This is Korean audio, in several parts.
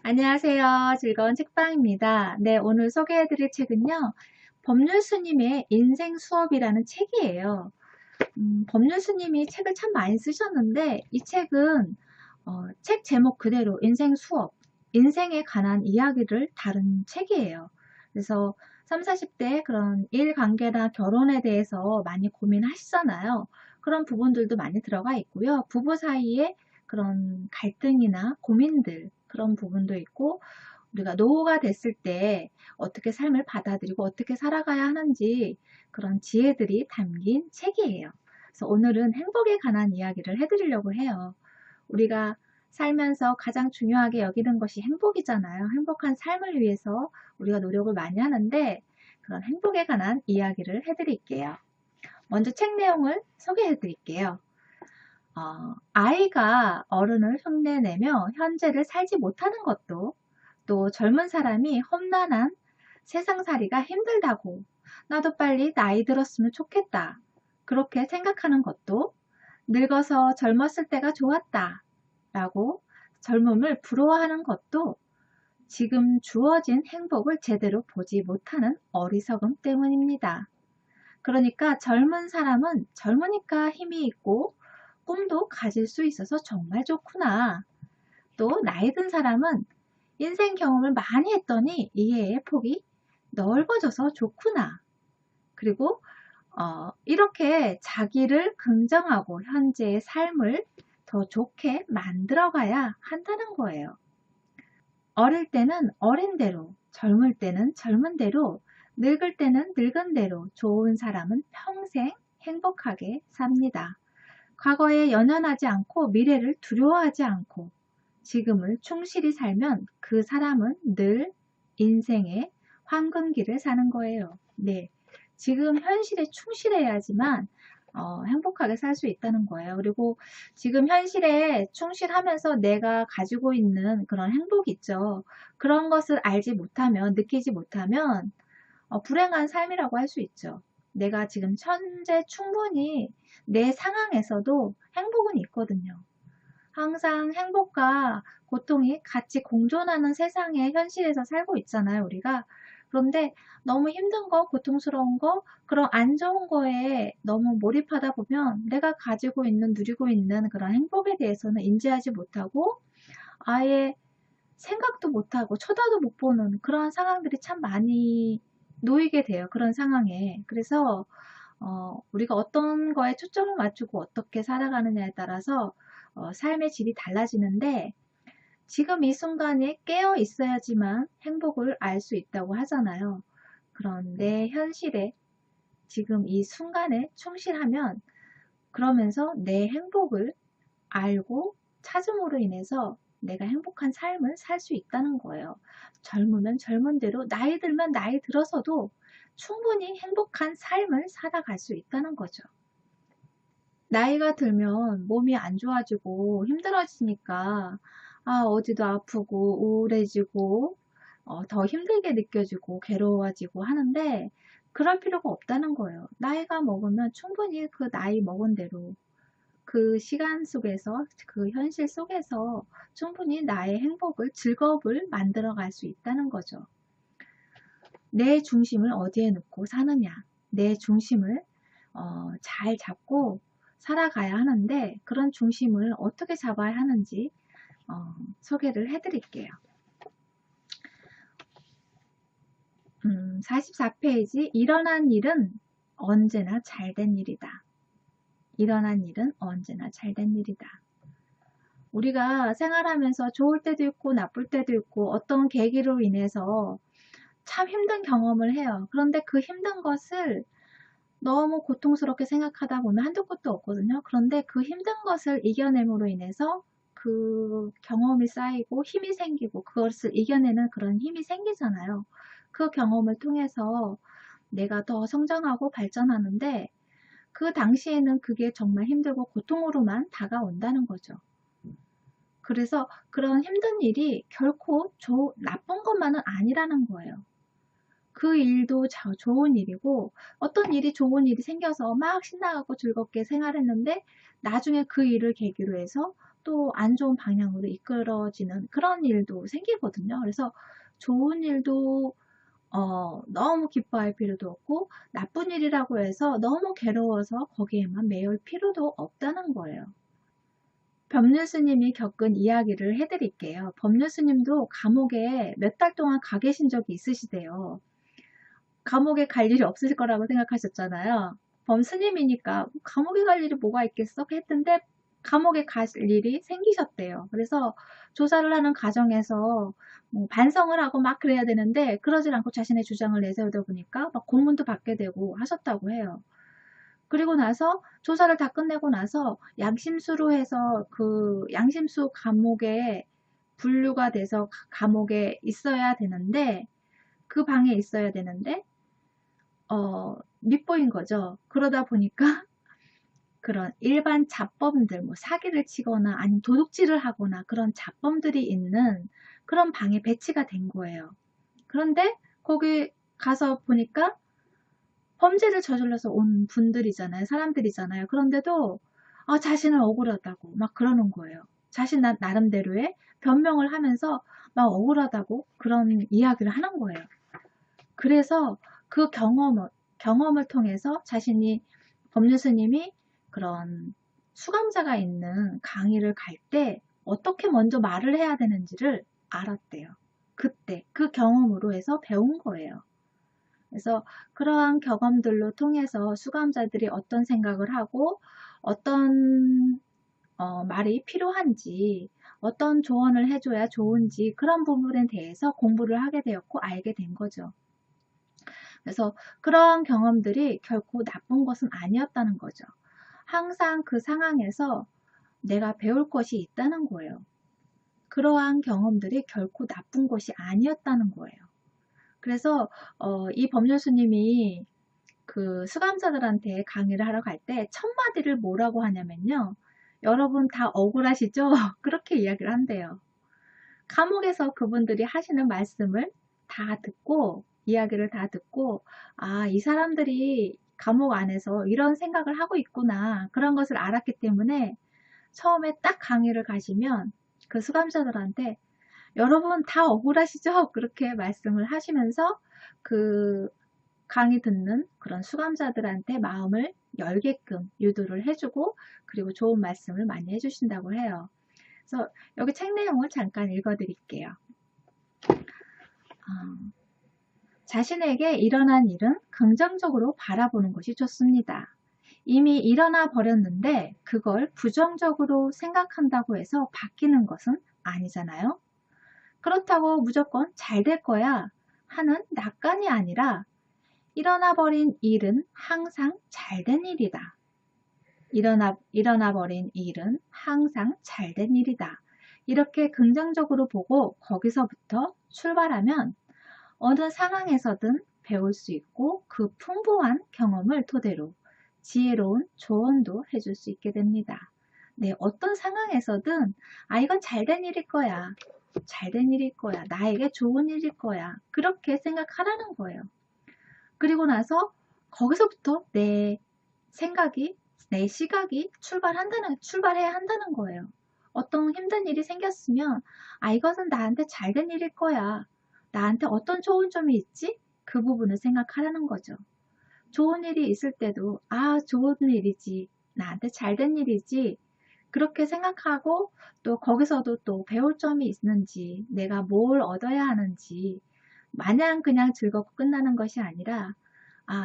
안녕하세요. 즐거운 책방입니다. 네, 오늘 소개해드릴 책은요. 법률스님의 인생 수업이라는 책이에요. 법률스님이 책을 참 많이 쓰셨는데 이 책은 책 제목 그대로 인생 수업, 인생에 관한 이야기를 다룬 책이에요. 그래서 30, 40대 그런 일관계나 결혼에 대해서 많이 고민하시잖아요. 그런 부분들도 많이 들어가 있고요. 부부 사이에 그런 갈등이나 고민들 그런 부분도 있고 우리가 노후가 됐을 때 어떻게 삶을 받아들이고 어떻게 살아가야 하는지 그런 지혜들이 담긴 책이에요. 그래서 오늘은 행복에 관한 이야기를 해드리려고 해요. 우리가 살면서 가장 중요하게 여기는 것이 행복이잖아요. 행복한 삶을 위해서 우리가 노력을 많이 하는데 그런 행복에 관한 이야기를 해드릴게요. 먼저 책 내용을 소개해 드릴게요. 아이가 어른을 흉내내며 현재를 살지 못하는 것도, 또 젊은 사람이 험난한 세상살이가 힘들다고, 나도 빨리 나이 들었으면 좋겠다, 그렇게 생각하는 것도, 늙어서 젊었을 때가 좋았다 라고 젊음을 부러워하는 것도 지금 주어진 행복을 제대로 보지 못하는 어리석음 때문입니다. 그러니까 젊은 사람은 젊으니까 힘이 있고 꿈도 가질 수 있어서 정말 좋구나. 또 나이 든 사람은 인생 경험을 많이 했더니 이해의 폭이 넓어져서 좋구나. 그리고 이렇게 자기를 긍정하고 현재의 삶을 더 좋게 만들어가야 한다는 거예요. 어릴 때는 어린 대로, 젊을 때는 젊은 대로, 늙을 때는 늙은 대로 좋은 사람은 평생 행복하게 삽니다. 과거에 연연하지 않고 미래를 두려워하지 않고 지금을 충실히 살면 그 사람은 늘 인생의 황금기를 사는 거예요. 네, 지금 현실에 충실해야지만 행복하게 살 수 있다는 거예요. 그리고 지금 현실에 충실하면서 내가 가지고 있는 그런 행복 있죠. 그런 것을 알지 못하면, 느끼지 못하면 불행한 삶이라고 할 수 있죠. 내가 지금 현재 충분히 내 상황에서도 행복은 있거든요. 항상 행복과 고통이 같이 공존하는 세상의 현실에서 살고 있잖아요, 우리가. 그런데 너무 힘든 거, 고통스러운 거, 그런 안 좋은 거에 너무 몰입하다 보면 내가 가지고 있는, 누리고 있는 그런 행복에 대해서는 인지하지 못하고 아예 생각도 못하고 쳐다도 못 보는 그런 상황들이 참 많이 놓이게 돼요. 그런 상황에. 그래서 우리가 어떤 거에 초점을 맞추고 어떻게 살아가느냐에 따라서 삶의 질이 달라지는데 지금 이 순간에 깨어 있어야지만 행복을 알 수 있다고 하잖아요. 그런데 현실에 지금 이 순간에 충실하면 그러면서 내 행복을 알고 찾음으로 인해서 내가 행복한 삶을 살 수 있다는 거예요. 젊으면 젊은 대로, 나이 들면 나이 들어서도 충분히 행복한 삶을 살아갈 수 있다는 거죠. 나이가 들면 몸이 안 좋아지고 힘들어지니까 어디도 아프고 우울해지고 더 힘들게 느껴지고 괴로워지고 하는데 그럴 필요가 없다는 거예요. 나이가 먹으면 충분히 그 나이 먹은 대로 그 시간 속에서 그 현실 속에서 충분히 나의 행복을 즐거움을 만들어 갈 수 있다는 거죠. 내 중심을 어디에 놓고 사느냐, 내 중심을 잘 잡고 살아가야 하는데 그런 중심을 어떻게 잡아야 하는지 소개를 해드릴게요. 44페이지 일어난 일은 언제나 잘된 일이다. 일어난 일은 언제나 잘된 일이다. 우리가 생활하면서 좋을 때도 있고 나쁠 때도 있고 어떤 계기로 인해서 참 힘든 경험을 해요. 그런데 그 힘든 것을 너무 고통스럽게 생각하다 보면 한도 끝도 없거든요. 그런데 그 힘든 것을 이겨냄으로 인해서 그 경험이 쌓이고 힘이 생기고 그것을 이겨내는 그런 힘이 생기잖아요. 그 경험을 통해서 내가 더 성장하고 발전하는데 그 당시에는 그게 정말 힘들고 고통으로만 다가온다는 거죠. 그래서 그런 힘든 일이 결코 나쁜 것만은 아니라는 거예요. 그 일도 좋은 일이고 어떤 일이 좋은 일이 생겨서 막 신나고 즐겁게 생활했는데 나중에 그 일을 계기로 해서 또 안 좋은 방향으로 이끌어지는 그런 일도 생기거든요. 그래서 좋은 일도 너무 기뻐할 필요도 없고 나쁜 일이라고 해서 너무 괴로워서 거기에만 매일 필요도 없다는 거예요. 법률 스님이 겪은 이야기를 해드릴게요. 법률 스님도 감옥에 몇 달 동안 가 계신 적이 있으시대요. 감옥에 갈 일이 없으실 거라고 생각하셨잖아요. 범 스님이니까 감옥에 갈 일이 뭐가 있겠어? 했는데 감옥에 갈 일이 생기셨대요. 그래서 조사를 하는 과정에서 뭐 반성을 하고 막 그래야 되는데 그러질 않고 자신의 주장을 내세우다 보니까 막 고문도 받게 되고 하셨다고 해요. 그리고 나서 조사를 다 끝내고 나서 양심수로 해서 그 양심수 감옥에 분류가 돼서 감옥에 있어야 되는데 그 방에 있어야 되는데 밉보인 거죠. 그러다 보니까 그런 일반 잡범들, 뭐 사기를 치거나 아니면 도둑질을 하거나 그런 잡범들이 있는 그런 방에 배치가 된 거예요. 그런데 거기 가서 보니까 범죄를 저질러서 온 분들이잖아요. 사람들이잖아요. 그런데도 자신을 억울하다고 막 그러는 거예요. 자신 나름대로의 변명을 하면서 막 억울하다고 그런 이야기를 하는 거예요. 그래서 그 경험을 통해서 자신이 법률 스님이 그런 수감자가 있는 강의를 갈 때 어떻게 먼저 말을 해야 되는지를 알았대요. 그때 그 경험으로 해서 배운 거예요. 그래서 그러한 경험들로 통해서 수감자들이 어떤 생각을 하고 어떤 말이 필요한지 어떤 조언을 해줘야 좋은지 그런 부분에 대해서 공부를 하게 되었고 알게 된 거죠. 그래서 그러한 경험들이 결코 나쁜 것은 아니었다는 거죠. 항상 그 상황에서 내가 배울 것이 있다는 거예요. 그러한 경험들이 결코 나쁜 것이 아니었다는 거예요. 그래서 이 법률스님이 그 수감자들한테 강의를 하러 갈 때 첫 마디를 뭐라고 하냐면요. 여러분 다 억울하시죠? 그렇게 이야기를 한대요. 감옥에서 그분들이 하시는 말씀을 다 듣고 이야기를 다 듣고 이 사람들이 감옥 안에서 이런 생각을 하고 있구나 그런 것을 알았기 때문에 처음에 딱 강의를 가시면 그 수감자들한테 여러분 다 억울하시죠? 그렇게 말씀을 하시면서 그 강의 듣는 그런 수감자들한테 마음을 열게끔 유도를 해주고 그리고 좋은 말씀을 많이 해주신다고 해요. 그래서 여기 책 내용을 잠깐 읽어드릴게요. 자신에게 일어난 일은 긍정적으로 바라보는 것이 좋습니다. 이미 일어나 버렸는데 그걸 부정적으로 생각한다고 해서 바뀌는 것은 아니잖아요. 그렇다고 무조건 잘 될 거야 하는 낙관이 아니라 일어나 버린 일은 항상 잘된 일이다. 일어나 버린 일은 항상 잘된 일이다. 이렇게 긍정적으로 보고 거기서부터 출발하면 어느 상황에서든 배울 수 있고 그 풍부한 경험을 토대로 지혜로운 조언도 해줄 수 있게 됩니다. 네, 어떤 상황에서든 이건 잘된 일일 거야. 잘된 일일 거야. 나에게 좋은 일일 거야. 그렇게 생각하라는 거예요. 그리고 나서 거기서부터 내 생각이, 내 시각이 출발해야 한다는 거예요. 어떤 힘든 일이 생겼으면, 이것은 나한테 잘된 일일 거야. 나한테 어떤 좋은 점이 있지? 그 부분을 생각하라는 거죠. 좋은 일이 있을 때도, 좋은 일이지. 나한테 잘된 일이지. 그렇게 생각하고, 또 거기서도 또 배울 점이 있는지, 내가 뭘 얻어야 하는지, 마냥 그냥 즐겁고 끝나는 것이 아니라,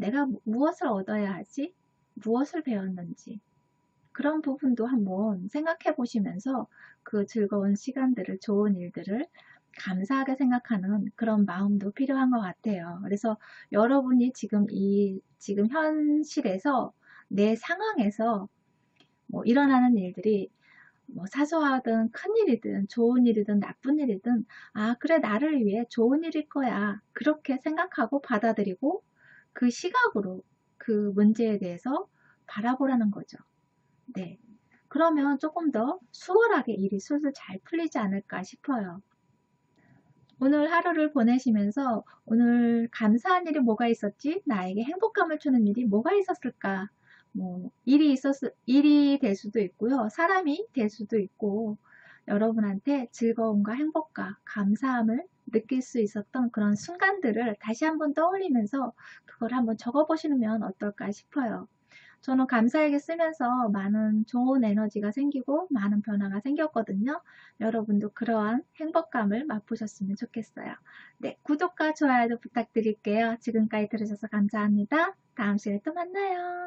내가 무엇을 얻어야 하지? 무엇을 배웠는지. 그런 부분도 한번 생각해 보시면서 그 즐거운 시간들을, 좋은 일들을 감사하게 생각하는 그런 마음도 필요한 것 같아요. 그래서 여러분이 지금 현실에서 내 상황에서 뭐 일어나는 일들이 뭐 사소하든 큰일이든 좋은 일이든 나쁜 일이든 그래 나를 위해 좋은 일일 거야. 그렇게 생각하고 받아들이고 그 시각으로 그 문제에 대해서 바라보라는 거죠. 네. 그러면 조금 더 수월하게 일이 술술 잘 풀리지 않을까 싶어요. 오늘 하루를 보내시면서 오늘 감사한 일이 뭐가 있었지? 나에게 행복감을 주는 일이 뭐가 있었을까? 뭐 일이 될 수도 있고요. 사람이 될 수도 있고 여러분한테 즐거움과 행복과 감사함을 느낄 수 있었던 그런 순간들을 다시 한번 떠올리면서 그걸 한번 적어 보시면 어떨까 싶어요. 저는 감사일기 쓰면서 많은 좋은 에너지가 생기고 많은 변화가 생겼거든요. 여러분도 그러한 행복감을 맛보셨으면 좋겠어요. 네, 구독과 좋아요도 부탁드릴게요. 지금까지 들으셔서 감사합니다. 다음 시간에 또 만나요.